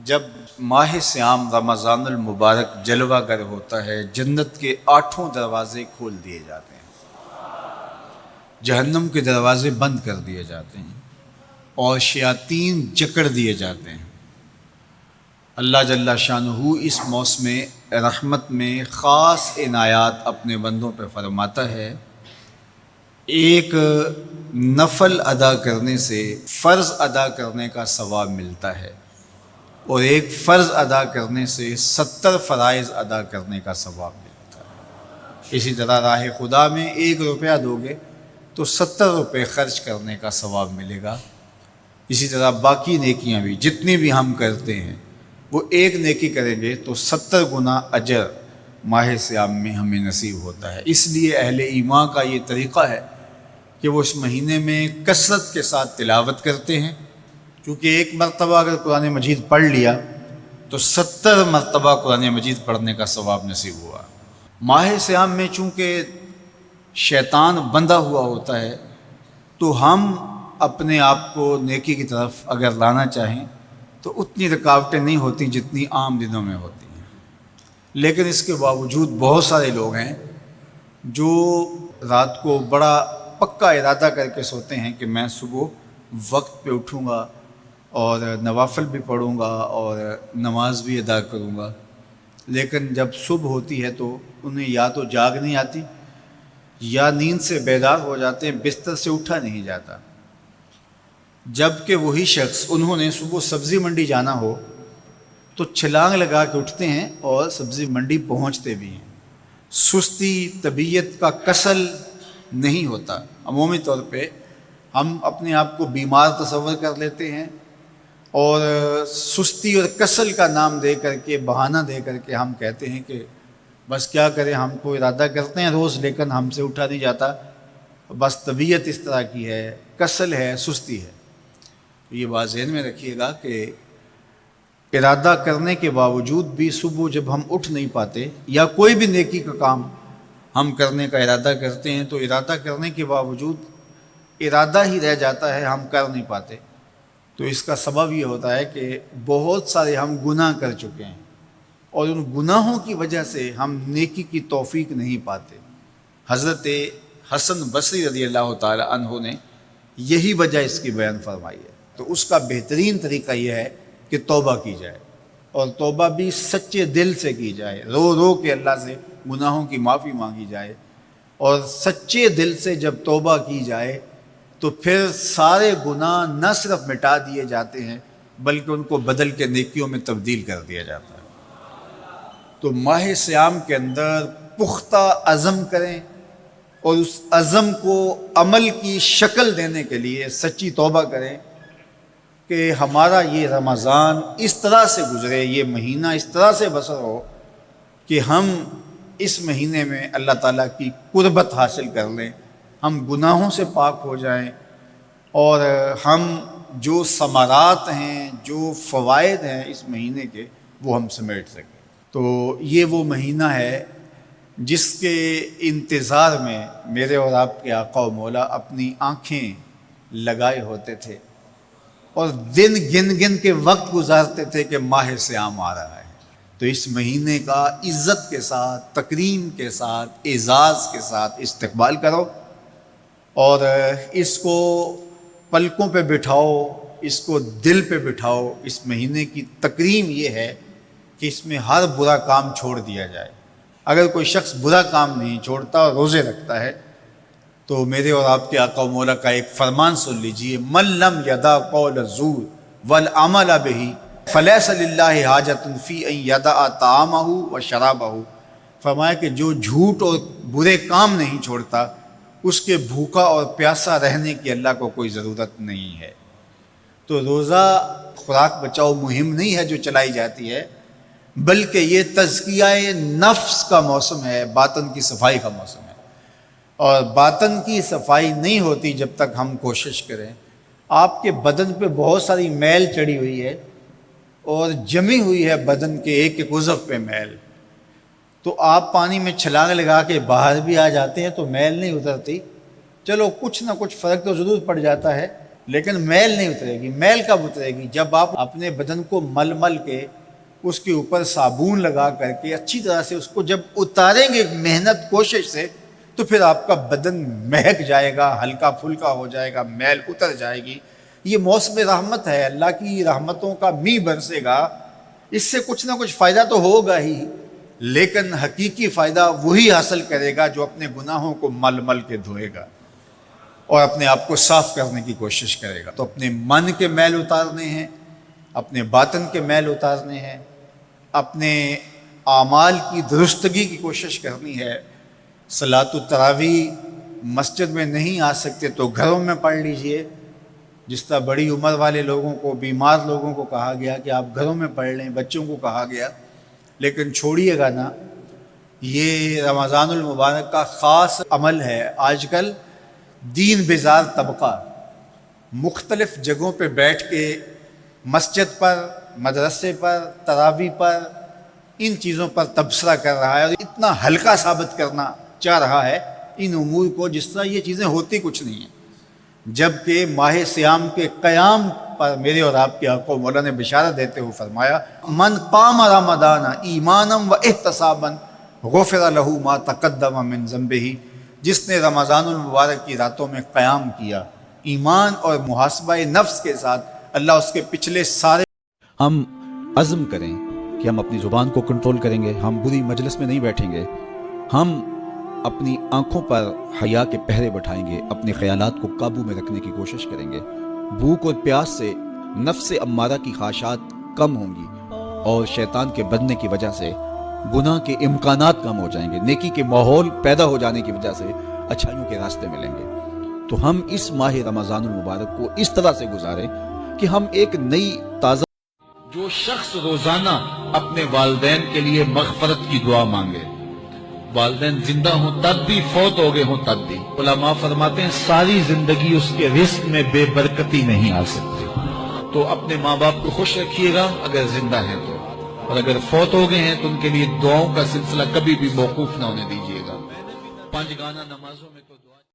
جب ماہ سیام رمضان المبارک جلوہ گر ہوتا ہے، جنت کے 8 دروازے کھول دیے جاتے ہیں، جہنم کے دروازے بند کر دیے جاتے ہیں اور شیاطین جکڑ دیے جاتے ہیں۔ اللہ جل شانہ اس موسم رحمت میں خاص عنایات اپنے بندوں پہ فرماتا ہے۔ ایک نفل ادا کرنے سے فرض ادا کرنے کا ثواب ملتا ہے اور ایک فرض ادا کرنے سے 70 فرائض ادا کرنے کا ثواب ملتا ہے۔ اسی طرح راہ خدا میں 1 روپیہ دو گے تو 70 روپے خرچ کرنے کا ثواب ملے گا۔ اسی طرح باقی نیکیاں بھی جتنی بھی ہم کرتے ہیں، وہ ایک نیکی کریں گے تو 70 گنا اجر ماہ سیام میں ہمیں نصیب ہوتا ہے۔ اس لیے اہل ایمان کا یہ طریقہ ہے کہ وہ اس مہینے میں کثرت کے ساتھ تلاوت کرتے ہیں، کیونکہ ایک مرتبہ اگر قرآن مجید پڑھ لیا تو 70 مرتبہ قرآن مجید پڑھنے کا ثواب نصیب ہوا۔ ماہ سیام میں چونکہ شیطان بندھا ہوا ہوتا ہے، تو ہم اپنے آپ کو نیکی کی طرف اگر لانا چاہیں تو اتنی رکاوٹیں نہیں ہوتی جتنی عام دنوں میں ہوتی ہیں، لیکن اس کے باوجود بہت سارے لوگ ہیں جو رات کو بڑا پکا ارادہ کر کے سوتے ہیں کہ میں صبح وقت پہ اٹھوں گا اور نوافل بھی پڑھوں گا اور نماز بھی ادا کروں گا، لیکن جب صبح ہوتی ہے تو انہیں یا تو جاگ نہیں آتی یا نیند سے بیدار ہو جاتے ہیں، بستر سے اٹھا نہیں جاتا۔ جبکہ وہی شخص انہوں نے صبح سبزی منڈی جانا ہو تو چھلانگ لگا کے اٹھتے ہیں اور سبزی منڈی پہنچتے بھی ہیں۔ سستی، طبیعت کا کسل نہیں ہوتا۔ عمومی طور پہ ہم اپنے آپ کو بیمار تصور کر لیتے ہیں اور سستی اور کسل کا نام دے کر کے، بہانہ دے کر کے ہم کہتے ہیں کہ بس کیا کریں، ہم کو ارادہ کرتے ہیں روز لیکن ہم سے اٹھا نہیں جاتا، بس طبیعت اس طرح کی ہے، کسل ہے، سستی ہے۔ یہ بات ذہن میں رکھیے گا کہ ارادہ کرنے کے باوجود بھی صبح جب ہم اٹھ نہیں پاتے یا کوئی بھی نیکی کا کام ہم کرنے کا ارادہ کرتے ہیں تو ارادہ کرنے کے باوجود ارادہ ہی رہ جاتا ہے، ہم کر نہیں پاتے، تو اس کا سبب یہ ہوتا ہے کہ بہت سارے ہم گناہ کر چکے ہیں اور ان گناہوں کی وجہ سے ہم نیکی کی توفیق نہیں پاتے۔ حضرت حسن بصری رضی اللہ تعالی عنہ نے یہی وجہ اس کی بیان فرمائی ہے۔ تو اس کا بہترین طریقہ یہ ہے کہ توبہ کی جائے، اور توبہ بھی سچے دل سے کی جائے، رو رو کے اللہ سے گناہوں کی معافی مانگی جائے، اور سچے دل سے جب توبہ کی جائے تو پھر سارے گناہ نہ صرف مٹا دیے جاتے ہیں بلکہ ان کو بدل کے نیکیوں میں تبدیل کر دیا جاتا ہے۔ تو ماہ سیام کے اندر پختہ عزم کریں اور اس عزم کو عمل کی شکل دینے کے لیے سچی توبہ کریں کہ ہمارا یہ رمضان اس طرح سے گزرے، یہ مہینہ اس طرح سے بسر ہو کہ ہم اس مہینے میں اللہ تعالیٰ کی قربت حاصل کر لیں، ہم گناہوں سے پاک ہو جائیں اور ہم جو ثمرات ہیں، جو فوائد ہیں اس مہینے کے، وہ ہم سمیٹ سکیں۔ تو یہ وہ مہینہ ہے جس کے انتظار میں میرے اور آپ کے آقا و مولا اپنی آنکھیں لگائے ہوتے تھے اور دن گن گن کے وقت گزارتے تھے کہ ماہ سیام آ رہا ہے۔ تو اس مہینے کا عزت کے ساتھ، تکریم کے ساتھ، اعزاز کے ساتھ استقبال کرو اور اس کو پلکوں پہ بٹھاؤ، اس کو دل پہ بٹھاؤ۔ اس مہینے کی تکریم یہ ہے کہ اس میں ہر برا کام چھوڑ دیا جائے۔ اگر کوئی شخص برا کام نہیں چھوڑتا اور روزے رکھتا ہے تو میرے اور آپ کے آقا و مولا کا ایک فرمان سن لیجئے، من لم یدع قول الزور والعمل بہ فلیس للہ حاجۃ فی ان یدع طعامہ و شرابہ۔ فرمایا کہ جو جھوٹ اور برے کام نہیں چھوڑتا، اس کے بھوکا اور پیاسا رہنے کی اللہ کو کوئی ضرورت نہیں ہے۔ تو روزہ خوراک بچاؤ مہم نہیں ہے جو چلائی جاتی ہے، بلکہ یہ تزکیہ نفس کا موسم ہے، باطن کی صفائی کا موسم ہے، اور باطن کی صفائی نہیں ہوتی جب تک ہم کوشش کریں۔ آپ کے بدن پہ بہت ساری میل چڑھی ہوئی ہے اور جمی ہوئی ہے بدن کے ایک ایک عضو پہ میل، تو آپ پانی میں چھلانگ لگا کے باہر بھی آ جاتے ہیں تو میل نہیں اترتی، چلو کچھ نہ کچھ فرق تو ضرور پڑ جاتا ہے، لیکن میل نہیں اترے گی۔ میل کب اترے گی؟ جب آپ اپنے بدن کو مل مل کے اس کے اوپر صابون لگا کر کے اچھی طرح سے اس کو جب اتاریں گے محنت کوشش سے، تو پھر آپ کا بدن مہک جائے گا، ہلکا پھلکا ہو جائے گا، میل اتر جائے گی۔ یہ موسم رحمت ہے، اللہ کی رحمتوں کا میਂہ برسے گا، اس سے کچھ نہ کچھ فائدہ تو ہوگا ہی، لیکن حقیقی فائدہ وہی حاصل کرے گا جو اپنے گناہوں کو مل مل کے دھوئے گا اور اپنے آپ کو صاف کرنے کی کوشش کرے گا۔ تو اپنے من کے میل اتارنے ہیں، اپنے باطن کے میل اتارنے ہیں، اپنے اعمال کی درستگی کی کوشش کرنی ہے۔ صلاۃ التراویح مسجد میں نہیں آ سکتے تو گھروں میں پڑھ لیجئے، جس طرح بڑی عمر والے لوگوں کو، بیمار لوگوں کو کہا گیا کہ آپ گھروں میں پڑھ لیں، بچوں کو کہا گیا، لیکن چھوڑیے گا نا، یہ رمضان المبارک کا خاص عمل ہے۔ آج کل دین بیزار طبقہ مختلف جگہوں پہ بیٹھ کے مسجد پر، مدرسے پر، تراویح پر، ان چیزوں پر تبصرہ کر رہا ہے اور اتنا ہلکا ثابت کرنا چاہ رہا ہے ان امور کو، جس طرح یہ چیزیں ہوتی کچھ نہیں ہیں، جبکہ ماہ صیام کے قیام پر میرے اور آپ کے آقا مولا نے بشارت دیتے ہوئے فرمایا، من قام رمضان ایمانا و احتسابا غفر له ما تقدم من ذنبہ، جس نے رمضان المبارک کی راتوں میں قیام کیا ایمان اور محاسبہ نفس کے ساتھ، اللہ اس کے پچھلے سارے۔ ہم عزم کریں کہ ہم اپنی زبان کو کنٹرول کریں گے، ہم بری مجلس میں نہیں بیٹھیں گے، ہم اپنی آنکھوں پر حیا کے پہرے بٹھائیں گے، اپنے خیالات کو قابو میں رکھنے کی کوشش کریں گے، بھوک اور پیاس سے نفس امارہ کی خواہشات کم ہوں گی اور شیطان کے بننے کی وجہ سے گناہ کے امکانات کم ہو جائیں گے، نیکی کے ماحول پیدا ہو جانے کی وجہ سے اچھائیوں کے راستے ملیں گے۔ تو ہم اس ماہ رمضان المبارک کو اس طرح سے گزاریں کہ ہم ایک نئی تازہ۔ جو شخص روزانہ اپنے والدین کے لیے مغفرت کی دعا مانگے، والدین زندہ ہوں تب بھی، فوت ہو گئے ہوں تب بھی، علماء فرماتے ہیں ساری زندگی اس کے رزق میں بے برکتی نہیں آ سکتی۔ تو اپنے ماں باپ کو خوش رکھیے گا اگر زندہ ہیں تو، اور اگر فوت ہو گئے ہیں تو ان کے لیے دعاؤں کا سلسلہ کبھی بھی موقوف نہ ہونے دیجیے گا۔ 5 گانا نمازوں میں تو